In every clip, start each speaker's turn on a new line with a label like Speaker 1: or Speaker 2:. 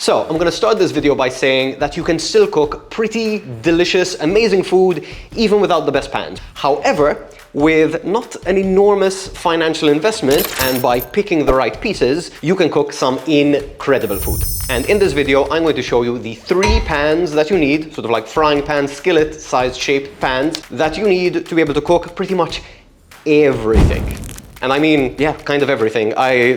Speaker 1: So I'm gonna start this video by saying that you can still cook pretty delicious, amazing food even without the best pans. However, with not an enormous financial investment and by picking the right pieces, you can cook some incredible food. And in this video, I'm going to show you the 3 pans that you need, sort of like frying pan, skillet size shaped pans that you need to be able to cook pretty much everything. And I mean, yeah, kind of everything.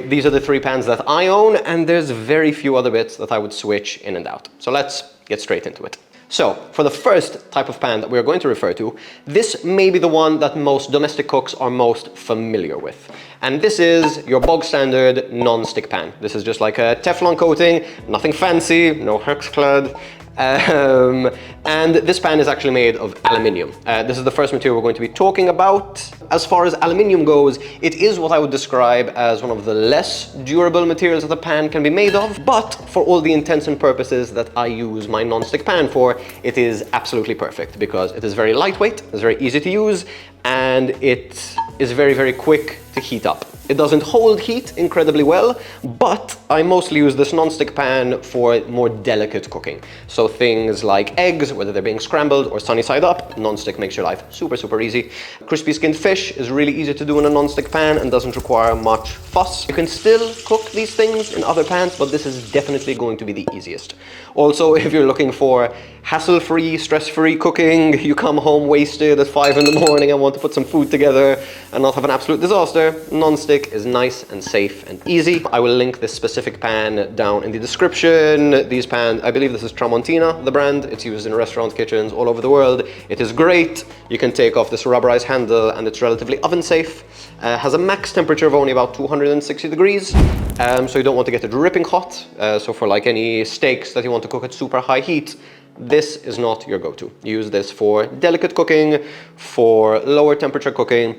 Speaker 1: These are the 3 pans that I own, and there's very few other bits that I would switch in and out. So let's get straight into it. So, for the first type of pan that we're going to refer to, this may be the one that most domestic cooks are most familiar with. And this is your bog standard non-stick pan. This is just like a Teflon coating, nothing fancy, no hexclad. And this pan is actually made of aluminium. This is the first material we're going to be talking about. As far as aluminium goes, it is what I would describe as one of the less durable materials that a pan can be made of, but for all the intents and purposes that I use my non-stick pan for, it is absolutely perfect because it is very lightweight, it's very easy to use, and it is very, very quick to heat up. It doesn't hold heat incredibly well, but I mostly use this non-stick pan for more delicate cooking. So things like eggs, whether they're being scrambled or sunny side up, non-stick makes your life super, super easy. Crispy skinned fish is really easy to do in a non-stick pan and doesn't require much fuss. You can still cook these things in other pans, but this is definitely going to be the easiest. Also, if you're looking for hassle-free, stress-free cooking, you come home wasted at 5 in the morning and want to put some food together and not have an absolute disaster, non-stick is nice and safe and easy. I will link this specific pan down in the description. These pans, I believe this is Tramontina, the brand. It's used in restaurant kitchens all over the world. It is great. You can take off this rubberized handle and it's relatively oven safe. Has a max temperature of only about 260 degrees. So you don't want to get it ripping hot. So for like any steaks that you want to cook at super high heat, this is not your go-to. Use this for delicate cooking, for lower temperature cooking,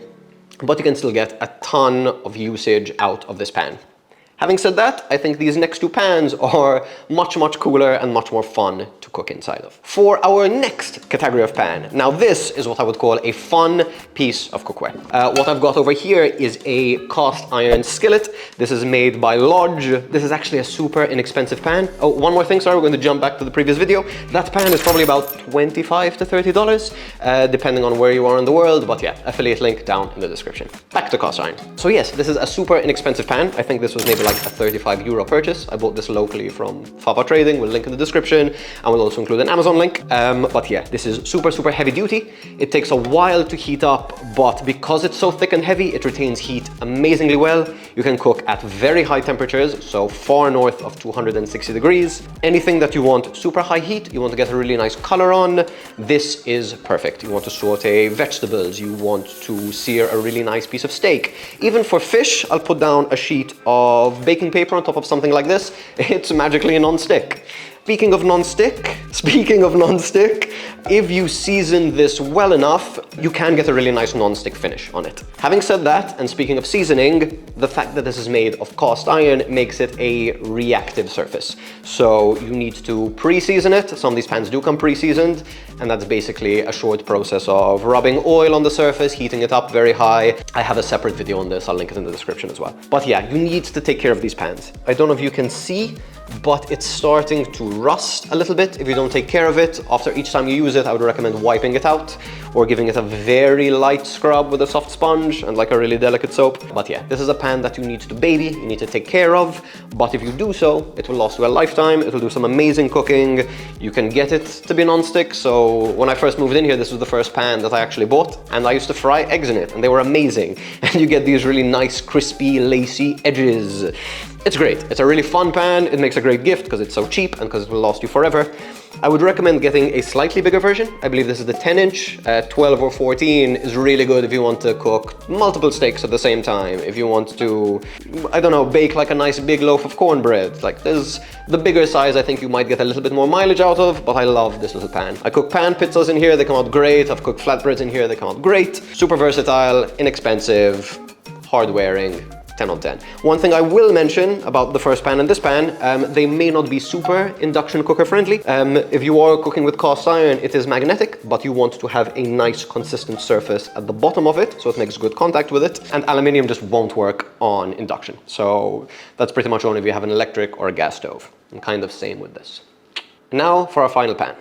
Speaker 1: but you can still get a ton of usage out of this pan. Having said that, I think these next 2 pans are much, much cooler and much more fun to cook inside of. For our next category of pan, now this is what I would call a fun piece of cookware. What I've got over here is a cast iron skillet. This is made by Lodge. This is actually a super inexpensive pan. Oh, one more thing, sorry, we're going to jump back to the previous video. That pan is probably about $25 to $30, depending on where you are in the world, but yeah, affiliate link down in the description. Back to cast iron. So yes, this is a super inexpensive pan. I think this was maybe like a €35 purchase. I bought this locally from Fafa Trading. We'll link in the description, and we'll also include an Amazon link. But yeah, this is super, super heavy duty. It takes a while to heat up, but because it's so thick and heavy, it retains heat amazingly well. You can cook at very high temperatures, so far north of 260 degrees. Anything that you want super high heat, you want to get a really nice color on, this is perfect. You want to saute vegetables, you want to sear a really nice piece of steak. Even for fish, I'll put down a sheet of baking paper on top of something like this. It's magically non-stick. Speaking of non-stick, if you season this well enough, you can get a really nice non-stick finish on it. Having said that, and speaking of seasoning, the fact that this is made of cast iron makes it a reactive surface. So you need to pre-season it. Some of these pans do come pre-seasoned, and that's basically a short process of rubbing oil on the surface, heating it up very high. I have a separate video on this, I'll link it in the description as well. But yeah, you need to take care of these pans. I don't know if you can see, but it's starting to rust a little bit if you don't take care of it. After each time you use it, I would recommend wiping it out or giving it a very light scrub with a soft sponge and like a really delicate soap. But yeah, this is a pan that you need to baby, you need to take care of, but if you do so, it will last you a lifetime. It will do some amazing cooking. You can get it to be non-stick. So when I first moved in here, this was the first pan that I actually bought, and I used to fry eggs in it, and they were amazing. And you get these really nice, crispy, lacy edges. It's great. It's a really fun pan. It makes a great gift because it's so cheap and because it will last you forever. I would recommend getting a slightly bigger version. I believe this is the 10-inch. 12 or 14 is really good if you want to cook multiple steaks at the same time. If you want to, I don't know, bake like a nice big loaf of cornbread. Like there's the bigger size, I think you might get a little bit more mileage out of, but I love this little pan. I cook pan pizzas in here, they come out great. I've cooked flatbreads in here, they come out great. Super versatile, inexpensive, hard wearing. 10 on 10. One thing I will mention about the first pan and this pan, they may not be super induction cooker friendly. If you are cooking with cast iron, it is magnetic, but you want to have a nice consistent surface at the bottom of it, so it makes good contact with it, and aluminium just won't work on induction. So that's pretty much only if you have an electric or a gas stove. And kind of same with this. Now for our final pan.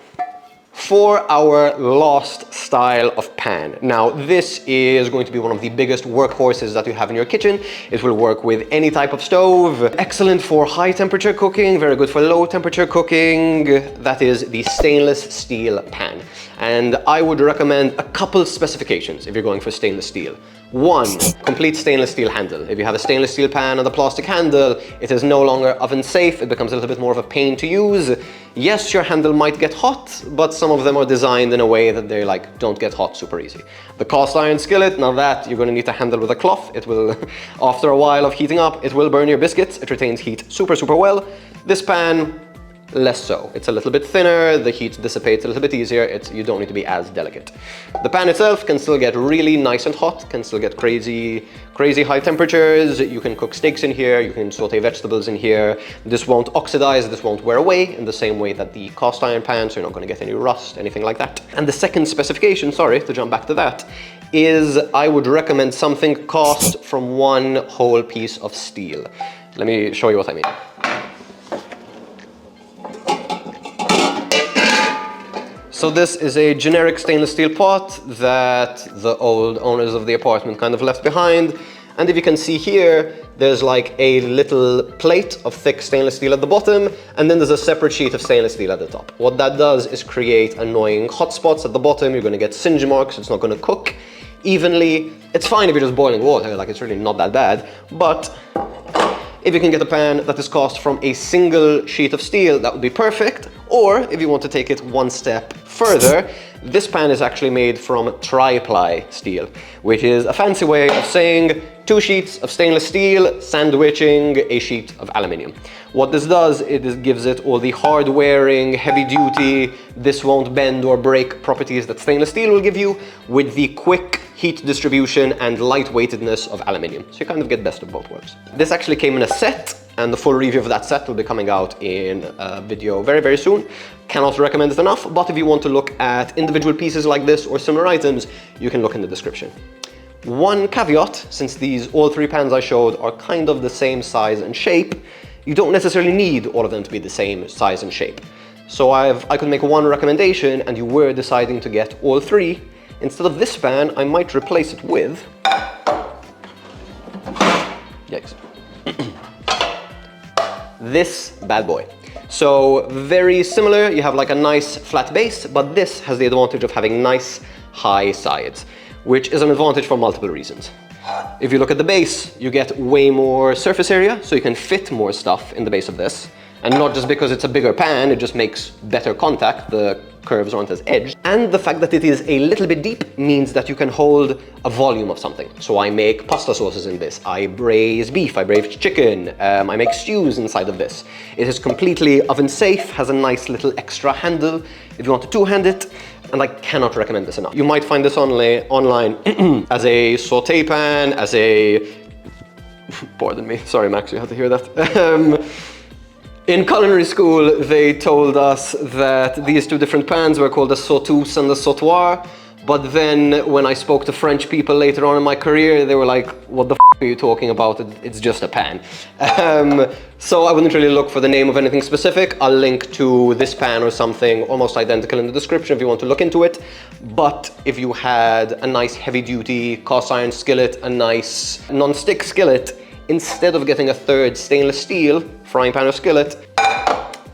Speaker 1: For our last style of pan. Now this is going to be one of the biggest workhorses that you have in your kitchen. It will work with any type of stove. Excellent for high temperature cooking, very good for low temperature cooking. That is the stainless steel pan. And I would recommend a couple specifications if you're going for stainless steel. One, complete stainless steel handle. If you have a stainless steel pan and a plastic handle, it is no longer oven safe. It becomes a little bit more of a pain to use. Yes, your handle might get hot, but some of them are designed in a way that they like don't get hot super easy. The cast iron skillet, now that you're going to need to handle with a cloth. It will, after a while of heating up, it will burn your biscuits. It retains heat super well. This pan, less so. It's a little bit thinner, the heat dissipates a little bit easier, you don't need to be as delicate. The pan itself can still get really nice and hot, can still get crazy high temperatures. You can cook steaks in here, you can saute vegetables in here. This won't oxidize, this won't wear away in the same way that the cast iron pan, so you're not going to get any rust, anything like that. And the second specification, sorry, to jump back to that, is I would recommend something cast from one whole piece of steel. Let me show you what I mean. So this is a generic stainless steel pot that the old owners of the apartment kind of left behind. And if you can see here, there's like a little plate of thick stainless steel at the bottom, and then there's a separate sheet of stainless steel at the top. What that does is create annoying hot spots at the bottom. You're going to get singe marks, it's not going to cook evenly. It's fine if you're just boiling water, like it's really not that bad, but if you can get a pan that is cast from a single sheet of steel, that would be perfect. Or if you want to take it one step further, this pan is actually made from tri-ply steel, which is a fancy way of saying 2 sheets of stainless steel sandwiching a sheet of aluminium. What this does, it gives it all the hard wearing, heavy duty, this won't bend or break properties that stainless steel will give you, with the quick heat distribution and lightweightedness of aluminium. So you kind of get best of both worlds. This actually came in a set, and the full review of that set will be coming out in a video very soon. Cannot recommend it enough, but if you want to look at individual pieces like this or similar items, you can look in the description. One caveat, since all 3 pans I showed are kind of the same size and shape, you don't necessarily need all of them to be the same size and shape. So I could make one recommendation, and you were deciding to get all 3. Instead of this pan, I might replace it with... Yikes. This bad boy. So very similar, you have like a nice flat base, but this has the advantage of having nice high sides, which is an advantage for multiple reasons. If you look at the base, you get way more surface area, so you can fit more stuff in the base of this. And not just because it's a bigger pan, it just makes better contact, the curves aren't as edged. And the fact that it is a little bit deep means that you can hold a volume of something. So I make pasta sauces in this, I braise beef, I braise chicken, I make stews inside of this. It is completely oven safe, has a nice little extra handle if you want to two-hand it, and I cannot recommend this enough. You might find this online as a saute pan, as a... Pardon me, sorry Max, you had to hear that. In culinary school, they told us that these 2 different pans were called the sauteuse and the sautoir, but then when I spoke to French people later on in my career, they were like, what the f are you talking about? It's just a pan. So I wouldn't really look for the name of anything specific. I'll link to this pan or something almost identical in the description if you want to look into it. But if you had a nice heavy-duty cast iron skillet, a nice non-stick skillet, instead of getting a 3rd stainless steel frying pan or skillet,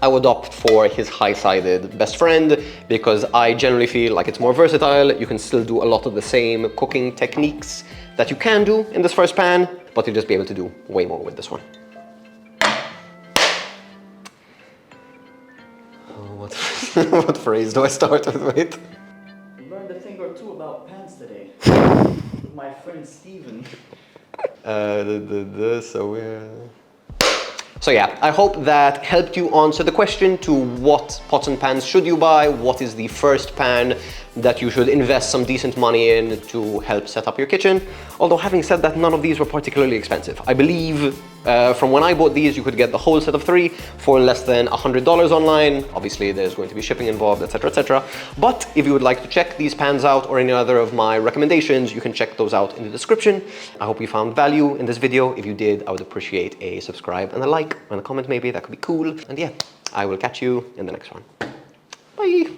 Speaker 1: I would opt for his high-sided best friend, because I generally feel like it's more versatile. You can still do a lot of the same cooking techniques that you can do in this first pan, but you'll just be able to do way more with this one. Oh, what phrase do I start with? Wait.
Speaker 2: Learned a thing or 2 about pans today. With my friend Steven.
Speaker 1: So yeah, I hope that helped you answer the question to what pots and pans should you buy, what is the first pan that you should invest some decent money in to help set up your kitchen. Although having said that, none of these were particularly expensive. I believe from when I bought these, you could get the whole set of 3 for less than $100 online. Obviously, there's going to be shipping involved, etc., etc. But if you would like to check these pans out or any other of my recommendations, you can check those out in the description. I hope you found value in this video. If you did, I would appreciate a subscribe and a like and a comment maybe. That could be cool. And yeah, I will catch you in the next one. Bye.